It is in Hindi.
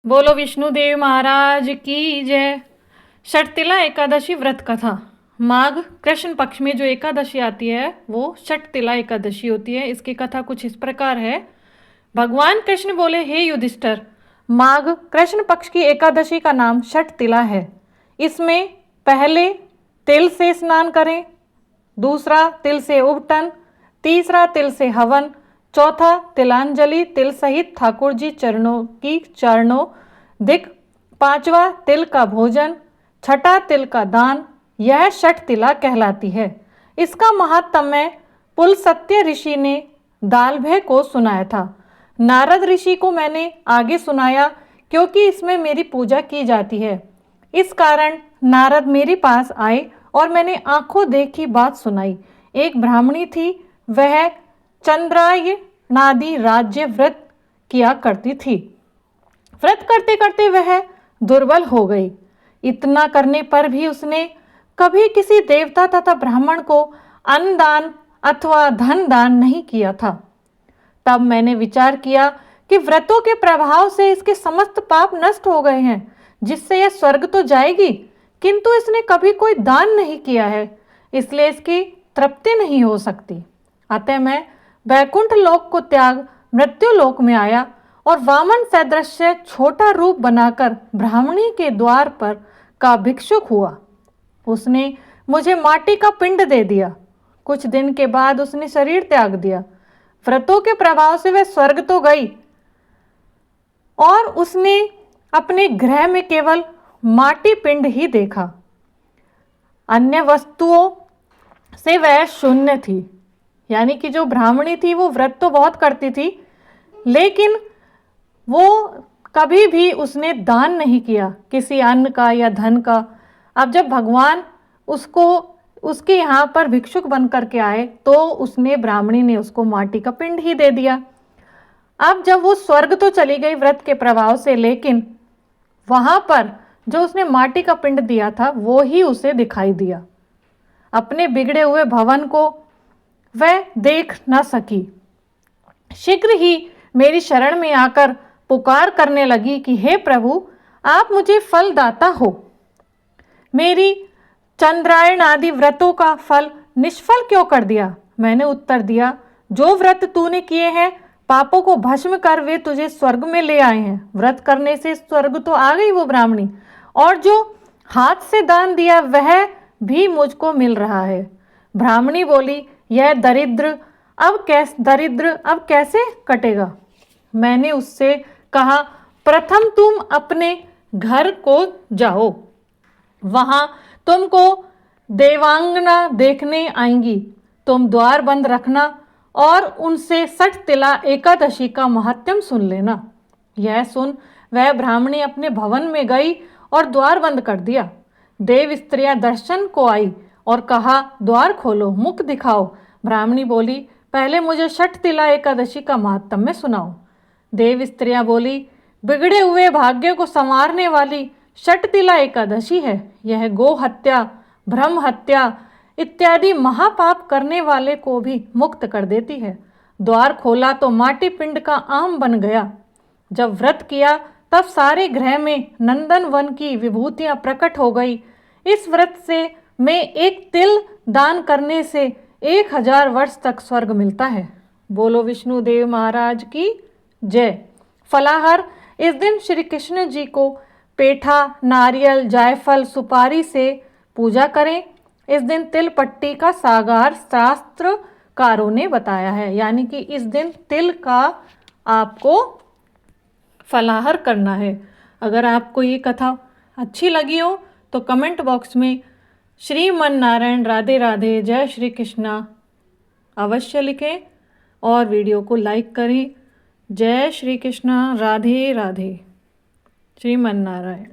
बोलो विष्णुदेव महाराज की जय। षटतिला एकादशी व्रत कथा। माघ कृष्ण पक्ष में जो एकादशी आती है वो षटतिला एकादशी होती है। इसकी कथा कुछ इस प्रकार है। भगवान कृष्ण बोले, हे युधिष्ठिर, माघ कृष्ण पक्ष की एकादशी का नाम षटतिला है। इसमें पहले तिल से स्नान करें, दूसरा तिल से उबटन, तीसरा तिल से हवन, चौथा तिलांजलि तिल सहित ठाकुर जी चरणों दिक, पांचवा तिल का भोजन, छठा तिल का दान। यह षटतिला कहलाती है। इसका महात्म्य पुलस्त्य ऋषि ने दालभय को सुनाया था। नारद ऋषि को मैंने आगे सुनाया क्योंकि इसमें मेरी पूजा की जाती है। इस कारण नारद मेरे पास आए और मैंने आंखों देखी बात सुनाई। एक ब्राह्मणी थी, वह चंद्रायणादि राज्य व्रत किया करती थी। व्रत करते करते वह दुर्बल हो गई। इतना करने पर भी उसने कभी किसी देवता तथा ब्राह्मण को अन्न दान अथवा धन दान नहीं किया था। तब मैंने विचार किया कि व्रतों के प्रभाव से इसके समस्त पाप नष्ट हो गए हैं, जिससे यह स्वर्ग तो जाएगी, किंतु इसने कभी कोई दान नहीं किया है, इसलिए इसकी तृप्ति नहीं हो सकती। अतः मैं वैकुंठ लोक को त्याग मृत्यु लोक में आया और वामन सदृश छोटा रूप बनाकर ब्राह्मणी के द्वार पर का भिक्षुक हुआ। उसने मुझे माटी का पिंड दे दिया। कुछ दिन के बाद उसने शरीर त्याग दिया। व्रतों के प्रभाव से वह स्वर्ग तो गई और उसने अपने गृह में केवल माटी पिंड ही देखा। अन्य वस्तुओं से वह शून्य थी। यानी कि जो ब्राह्मणी थी वो व्रत तो बहुत करती थी, लेकिन वो कभी भी उसने दान नहीं किया किसी अन्न का या धन का। अब जब भगवान उसके यहाँ पर भिक्षुक बन करके आए तो उसने ब्राह्मणी ने उसको माटी का पिंड ही दे दिया। अब जब वो स्वर्ग तो चली गई व्रत के प्रभाव से, लेकिन वहाँ पर जो उसने माटी का पिंड दिया था वो ही उसे दिखाई दिया। अपने बिगड़े हुए भवन को वह देख न सकी। शीघ्र ही मेरी शरण में आकर पुकार करने लगी कि हे प्रभु, आप मुझे फल दाता हो। मेरी चंद्रायण आदि व्रतों का फल निष्फल क्यों कर दिया? मैंने उत्तर दिया, जो व्रत तूने किए हैं पापों को भस्म कर वे तुझे स्वर्ग में ले आए हैं। व्रत करने से स्वर्ग तो आ गई वो ब्राह्मणी, और जो हाथ से दान दिया वह भी मुझको मिल रहा है। ब्राह्मणी बोली, यह दरिद्र अब कैसे कटेगा? मैंने उससे कहा, प्रथम तुम अपने घर को जाओ, वहां तुमको देवांगना देखने आएंगी। तुम द्वार बंद रखना और उनसे षटतिला एकादशी का महात्म्य सुन लेना। यह सुन वह ब्राह्मणी अपने भवन में गई और द्वार बंद कर दिया। देव स्त्रियां दर्शन को आई और कहा, द्वार खोलो, मुख दिखाओ। ब्राह्मणी बोली, पहले मुझे षटतिला एकादशी का महात्म्य सुनाओ। देव स्त्रियां बोली, बिगड़े हुए भाग्य को संवारने वाली षटतिला एकादशी है। यह गो हत्या, ब्रह्म हत्या इत्यादि महापाप करने वाले को भी मुक्त कर देती है। द्वार खोला तो माटी पिंड का आम बन गया। जब व्रत किया तब सारे गृह में नंदन वन की विभूतियां प्रकट हो गई। इस व्रत से में एक तिल दान करने से 1000 वर्ष तक स्वर्ग मिलता है। बोलो विष्णुदेव महाराज की जय। फलाहार, इस दिन श्री कृष्ण जी को पेठा, नारियल, जायफल, सुपारी से पूजा करें। इस दिन तिल पट्टी का सागार शास्त्रकारों ने बताया है। यानी कि इस दिन तिल का आपको फलाहार करना है। अगर आपको ये कथा अच्छी लगी हो तो कमेंट बॉक्स में श्रीमन नारायण राधे राधे जय श्री कृष्णा अवश्य लिखें और वीडियो को लाइक करें। जय श्री कृष्णा, राधे राधे, श्रीमन नारायण।